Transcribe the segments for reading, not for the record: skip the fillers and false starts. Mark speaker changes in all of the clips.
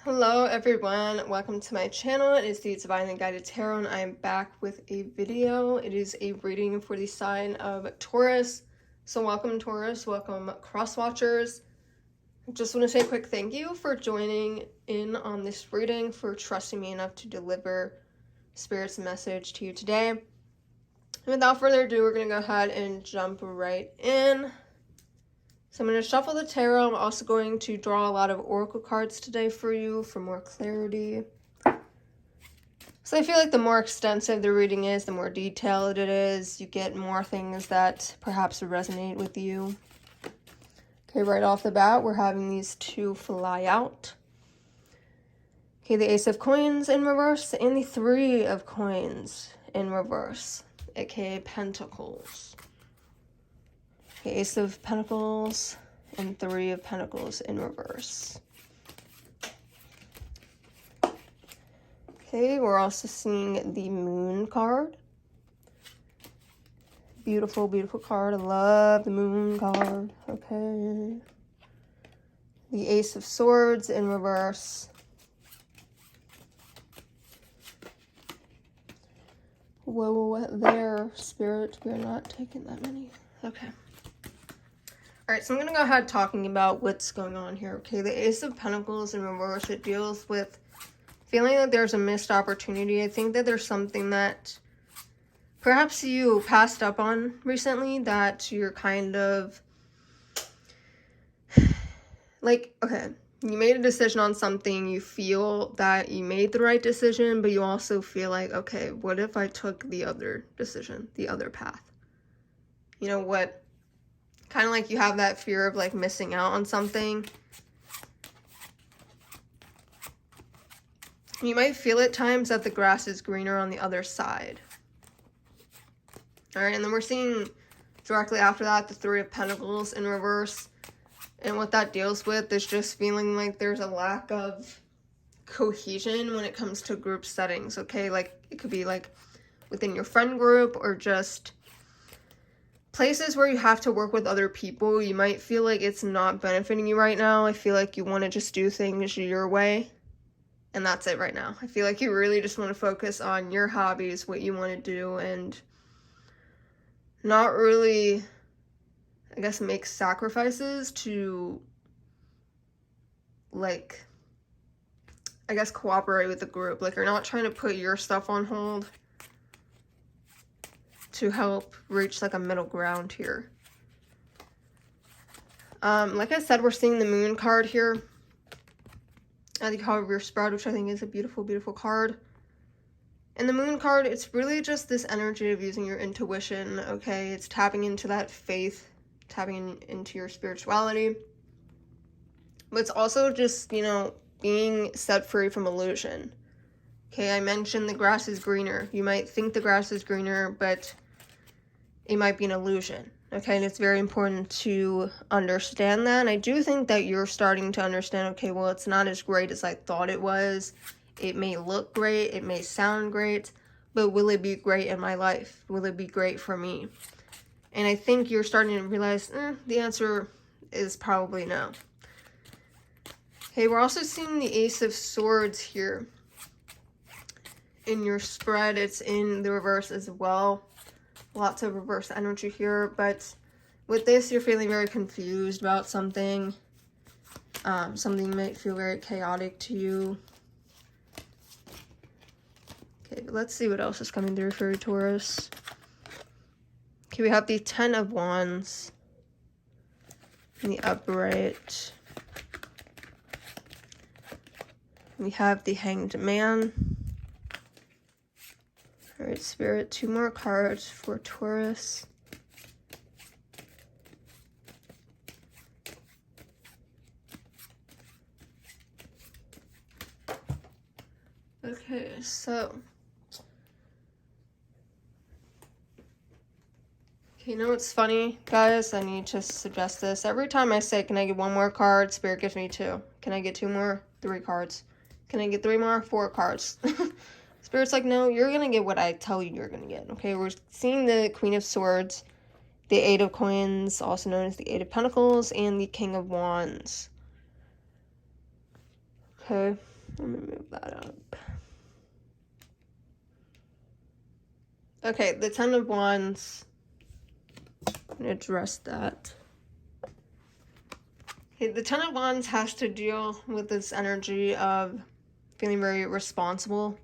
Speaker 1: Hello everyone, welcome to my channel. It is the Divinely Guided Tarot and I am back with a video. It is a reading for the sign of Taurus. So welcome Taurus, welcome cross watchers. I just want to say a quick thank you for joining in on this reading, for trusting me enough to deliver Spirit's message to you today. And without further ado, we're going to go ahead and jump right in. So I'm going to shuffle the tarot. I'm also going to draw a lot of oracle cards today for you for more clarity. So I feel like the more extensive the reading is, the more detailed it is. You get more things that perhaps resonate with you. Okay, right off the bat, we're having these two fly out. Okay, the Ace of Coins in reverse and the Three of Coins in reverse, aka Pentacles. Okay, Ace of Pentacles and Three of Pentacles in reverse. Okay, we're also seeing the Moon card. Beautiful, beautiful card. I love the Moon card. Okay. The Ace of Swords in reverse. Whoa, there, Spirit. We're not taking that many. Okay. Alright, so I'm going to go ahead talking about what's going on here. Okay, the Ace of Pentacles in reverse, it deals with feeling that there's a missed opportunity. I think that there's something that perhaps you passed up on recently that you're kind of like, okay, you made a decision on something, you feel that you made the right decision, but you also feel like, okay, what if I took the other decision, the other path? You know what? Kind of like you have that fear of like missing out on something. You might feel at times that the grass is greener on the other side. Alright, and then we're seeing directly after that the Three of Pentacles in reverse. And what that deals with is just feeling like there's a lack of cohesion when it comes to group settings, okay? Like, it could be like within your friend group or just places where you have to work with other people. You might feel like it's not benefiting you right now. I feel like you want to just do things your way. And that's it right now. I feel like you really just want to focus on your hobbies, what you want to do, and not really, I guess, make sacrifices to, like, I guess, cooperate with the group. Like, you're not trying to put your stuff on hold to help reach, like, a middle ground here. Like I said, we're seeing the Moon card here at the top of your spread, which I think is a beautiful, beautiful card. And the Moon card, it's really just this energy of using your intuition, okay? It's tapping into that faith, tapping into your spirituality. But it's also just, you know, being set free from illusion. Okay, I mentioned the grass is greener. You might think the grass is greener, but it might be an illusion. Okay, and it's very important to understand that. And I do think that you're starting to understand, okay, well, it's not as great as I thought it was. It may look great, it may sound great, but will it be great in my life? Will it be great for me? And I think you're starting to realize the answer is probably no. Okay, we're also seeing the Ace of Swords here in your spread. It's in the reverse as well. Lots of reverse energy here, but with this, you're feeling very confused about something. Something might feel very chaotic to you. Okay, but let's see what else is coming through for Taurus. Okay, we have the Ten of Wands in the upright. We have the Hanged Man. Alright, Spirit, two more cards for Taurus. Okay, so. Okay, you know what's funny, guys? I need to suggest this. Every time I say, can I get one more card? Spirit gives me two. Can I get two more? 3 cards. Can I get 3 more? 4 cards. Spirit's like, no, you're going to get what I tell you you're going to get. Okay, we're seeing the Queen of Swords, the Eight of Coins, also known as the Eight of Pentacles, and the King of Wands. Okay, let me move that up. Okay, the Ten of Wands. I'm going to address that. Okay, the Ten of Wands has to deal with this energy of feeling very responsible.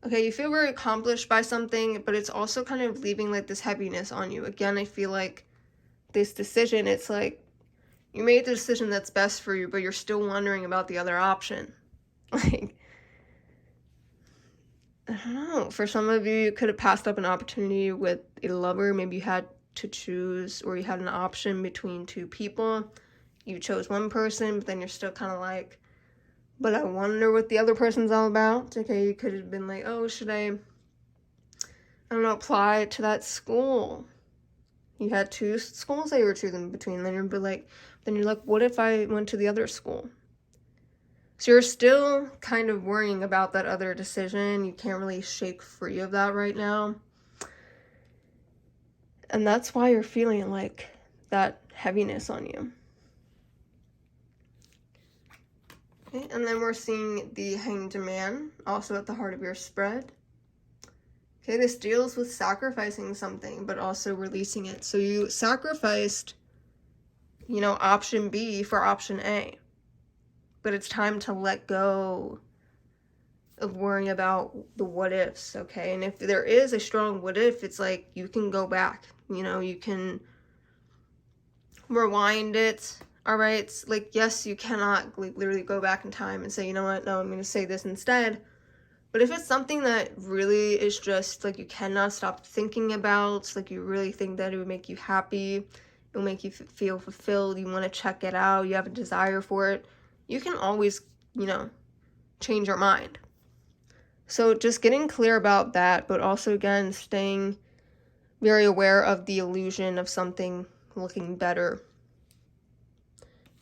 Speaker 1: Okay, you feel very accomplished by something, but it's also kind of leaving like this heaviness on you. Again, I feel like this decision, it's like you made the decision that's best for you, but you're still wondering about the other option. Like, I don't know. For some of you, you could have passed up an opportunity with a lover. Maybe you had to choose, or you had an option between two people. You chose one person, but then you're still kind of like, but I wonder what the other person's all about. Okay, you could have been like, oh, should I don't know, apply to that school? You had two schools that you were choosing between. Then you're like, what if I went to the other school? So you're still kind of worrying about that other decision. You can't really shake free of that right now. And that's why you're feeling like that heaviness on you. Okay, and then we're seeing the Hanged Man, also at the heart of your spread. Okay, this deals with sacrificing something, but also releasing it. So you sacrificed, option B for option A. But it's time to let go of worrying about the what ifs, okay? And if there is a strong what if, it's like you can go back. You can rewind it, all right? Like, yes, you cannot literally go back in time and say, you know what, no, I'm going to say this instead. But if it's something that really is just, like, you cannot stop thinking about, like, you really think that it would make you happy, it will make you feel fulfilled, you want to check it out, you have a desire for it, you can always, change your mind. So just getting clear about that, but also, again, staying very aware of the illusion of something looking better.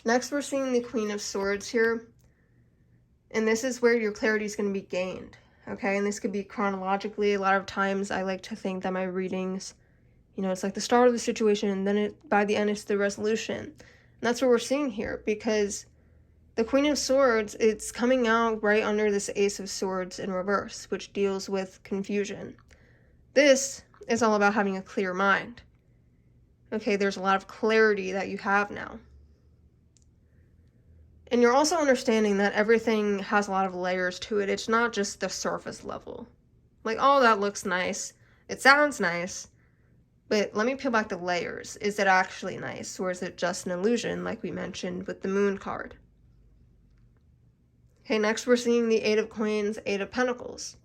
Speaker 1: Next, we're seeing the Queen of Swords here. And this is where your clarity is going to be gained, okay? And this could be chronologically. A lot of times I like to think that my readings, it's like the start of the situation, and then by the end it's the resolution. And that's what we're seeing here, because the Queen of Swords, it's coming out right under this Ace of Swords in reverse, which deals with confusion. This is all about having a clear mind. Okay, there's a lot of clarity that you have now. And you're also understanding that everything has a lot of layers to it. It's not just the surface level. Like, oh, that looks nice. It sounds nice. But let me peel back the layers. Is it actually nice? Or is it just an illusion, like we mentioned with the Moon card? Okay, next we're seeing the Eight of Coins, Eight of Pentacles.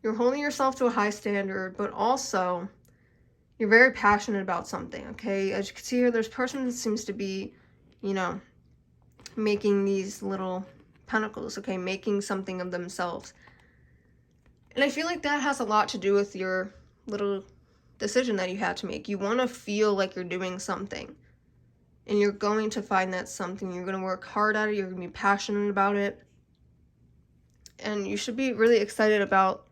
Speaker 1: You're holding yourself to a high standard, but also you're very passionate about something, okay? As you can see here, there's a person that seems to be, making these little pentacles, okay, making something of themselves. And I feel like that has a lot to do with your little decision that you had to make. You want to feel like you're doing something, and you're going to find that something. You're going to work hard at it. You're going to be passionate about it, and you should be really excited about,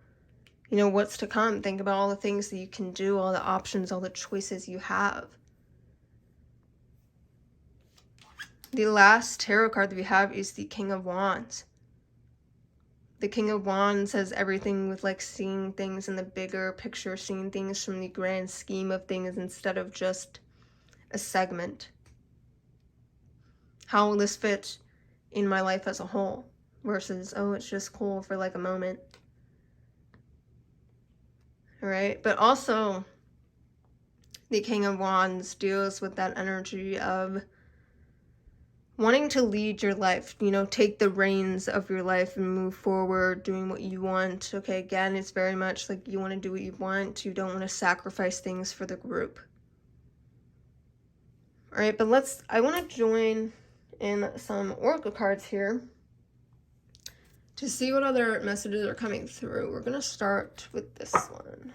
Speaker 1: what's to come. Think about all the things that you can do, all the options, all the choices you have. The last tarot card that we have is the King of Wands. The King of Wands has everything with like seeing things in the bigger picture, seeing things from the grand scheme of things instead of just a segment. How will this fit in my life as a whole? Versus, oh, it's just cool for like a moment. All right, but also the King of Wands deals with that energy of wanting to lead your life, take the reins of your life and move forward, doing what you want. Okay, again, it's very much like you want to do what you want. You don't want to sacrifice things for the group. All right, but I want to join in some oracle cards here to see what other messages are coming through. We're going to start with this one.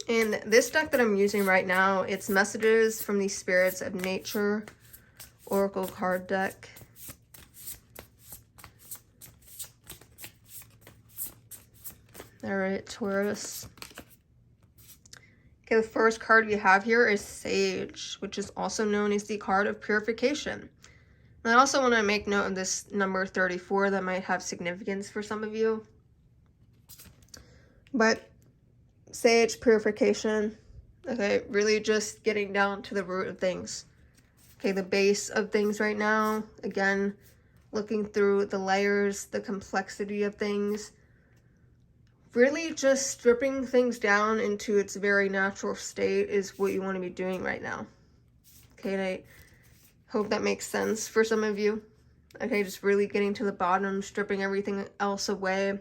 Speaker 1: And this deck that I'm using right now, it's Messages from the Spirits of Nature Oracle card deck. All right, Taurus. Okay, the first card we have here is Sage, which is also known as the card of purification. And I also want to make note of this number 34 that might have significance for some of you. But Sage, purification, okay, really just getting down to the root of things. Okay, the base of things right now, again, looking through the layers, the complexity of things, really just stripping things down into its very natural state is what you want to be doing right now. Okay, and I hope that makes sense for some of you. Okay, just really getting to the bottom, stripping everything else away.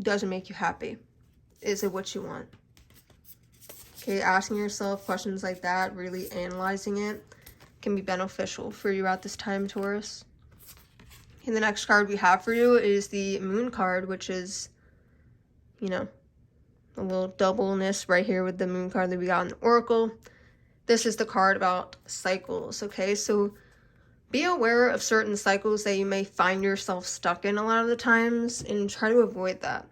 Speaker 1: Doesn't make you happy. Is it what you want? Okay, asking yourself questions like that, really analyzing it, can be beneficial for you at this time, Taurus. And the next card we have for you is the Moon card, which is, you know, a little doubleness right here with the Moon card that we got in the Oracle. This is the card about cycles, okay? So be aware of certain cycles that you may find yourself stuck in a lot of the times and try to avoid that.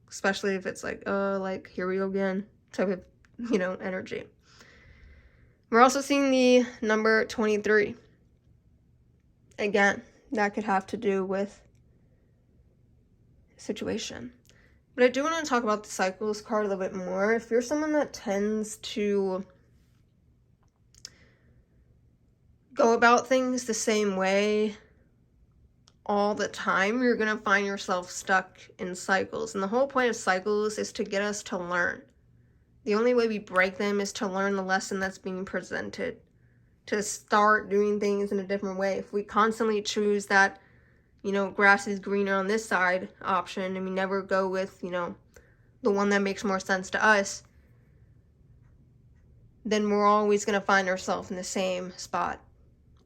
Speaker 1: Especially if it's like here we go again type of, you know, energy. We're also seeing the number 23. Again, that could have to do with situation. But I do want to talk about the cycles card a little bit more. If you're someone that tends to go about things the same way all the time, you're going to find yourself stuck in cycles. And the whole point of cycles is to get us to learn. The only way we break them is to learn the lesson that's being presented, to start doing things in a different way. If we constantly choose that, you know, grass is greener on this side option, and we never go with, you know, the one that makes more sense to us, then we're always going to find ourselves in the same spot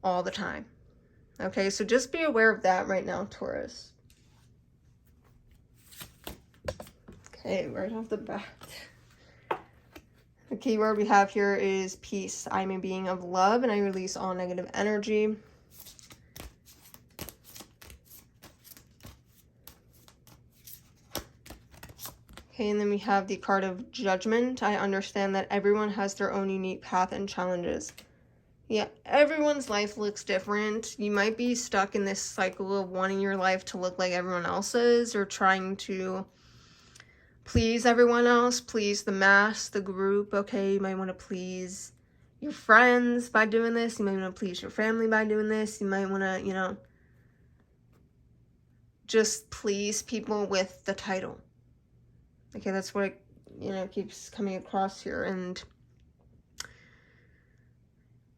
Speaker 1: all the time. Okay, so just be aware of that right now, Taurus. Okay, right off the bat. The keyword we have here is peace. I'm a being of love and I release all negative energy. Okay, and then we have the card of judgment. I understand that everyone has their own unique path and challenges. Yeah, everyone's life looks different. You might be stuck in this cycle of wanting your life to look like everyone else's, or trying to please everyone else, please the mass, the group. Okay, you might want to please your friends by doing this. You might want to please your family by doing this. You might want to, you know, just please people with the title. Okay, that's what it, you know, keeps coming across here. And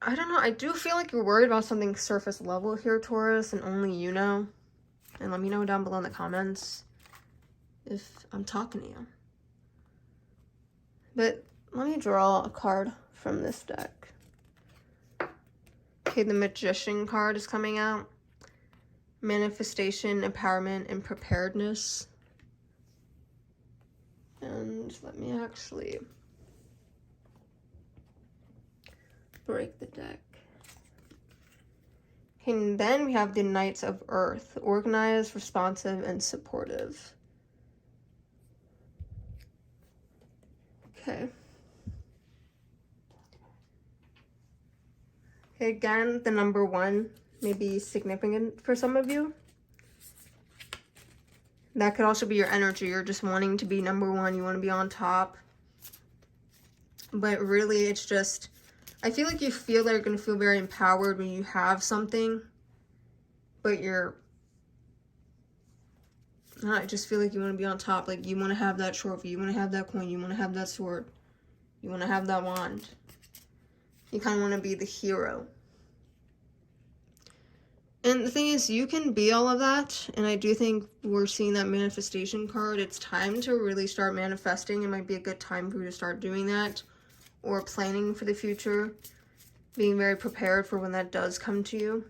Speaker 1: I don't know, I do feel like you're worried about something surface level here, Taurus, and only you know. And let me know down below in the comments if I'm talking to you. But let me draw a card from this deck. Okay, the Magician card is coming out. Manifestation, empowerment, and preparedness. And let me actually break the deck. Okay, and then we have the Knights of Earth. Organized, responsive, and supportive. Okay. Okay, again, the number 1 may be significant for some of you. That could also be your energy. You're just wanting to be number 1. You want to be on top. But really, it's just, I feel like you feel that you're going to feel very empowered when you have something. But I just feel like you want to be on top. Like, you want to have that trophy. You want to have that coin. You want to have that sword. You want to have that wand. You kind of want to be the hero. And the thing is, you can be all of that. And I do think we're seeing that manifestation card. It's time to really start manifesting. It might be a good time for you to start doing that. Or planning for the future. Being very prepared for when that does come to you.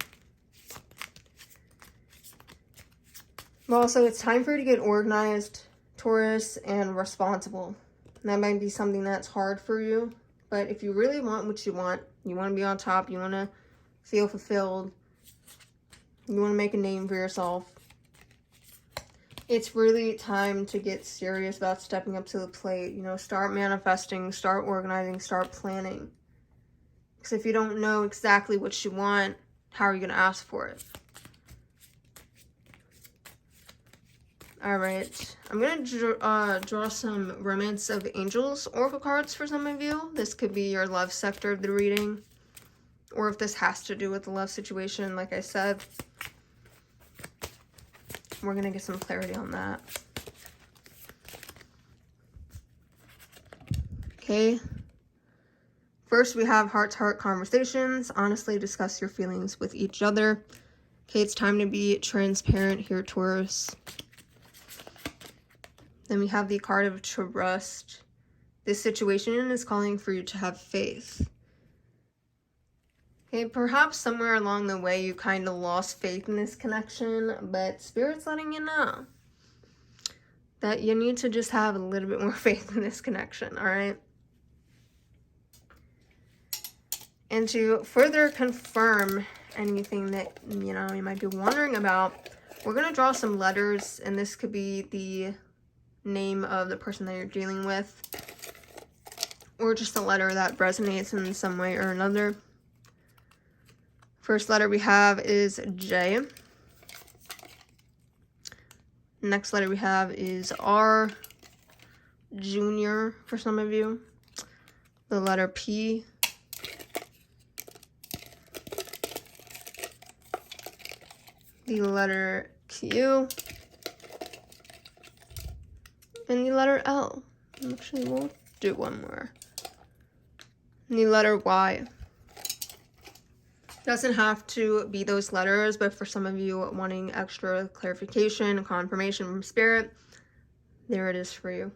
Speaker 1: But also, it's time for you to get organized, Taurus, and responsible. And that might be something that's hard for you. But if you really want what you want to be on top, you want to feel fulfilled, you want to make a name for yourself, It's really time to get serious about stepping up to the plate. You know, start manifesting, start organizing, start planning. Because if you don't know exactly what you want, how are you going to ask for it? Alright, I'm going to draw some Romance of Angels oracle cards for some of you. This could be your love sector of the reading. Or if this has to do with the love situation, like I said. We're going to get some clarity on that. Okay. First, we have heart-to-heart conversations. Honestly, discuss your feelings with each other. Okay, it's time to be transparent here, Taurus. Then we have the card of trust. This situation is calling for you to have faith. Okay, perhaps somewhere along the way you kind of lost faith in this connection, but Spirit's letting you know that you need to just have a little bit more faith in this connection, all right? And to further confirm anything that, you know, you might be wondering about, we're going to draw some letters, and this could be the name of the person that you're dealing with, or just a letter that resonates in some way or another. First letter we have is J. Next letter we have is R, Junior for some of you. The letter P. The letter Q. And the letter L. Actually, we'll do one more. And the letter Y. Doesn't have to be those letters, but for some of you wanting extra clarification and confirmation from Spirit, there it is for you.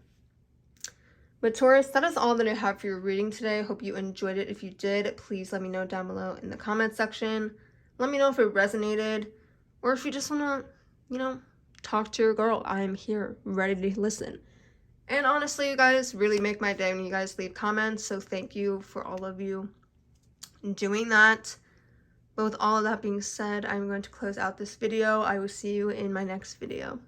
Speaker 1: But Taurus, that is all that I have for your reading today. I hope you enjoyed it. If you did, please let me know down below in the comment section. Let me know if it resonated, or if you just want to, you know, talk to your girl. I am here, ready to listen. And honestly, you guys really make my day when you guys leave comments, so thank you for all of you doing that. But with all of that being said, I'm going to close out this video. I will see you in my next video.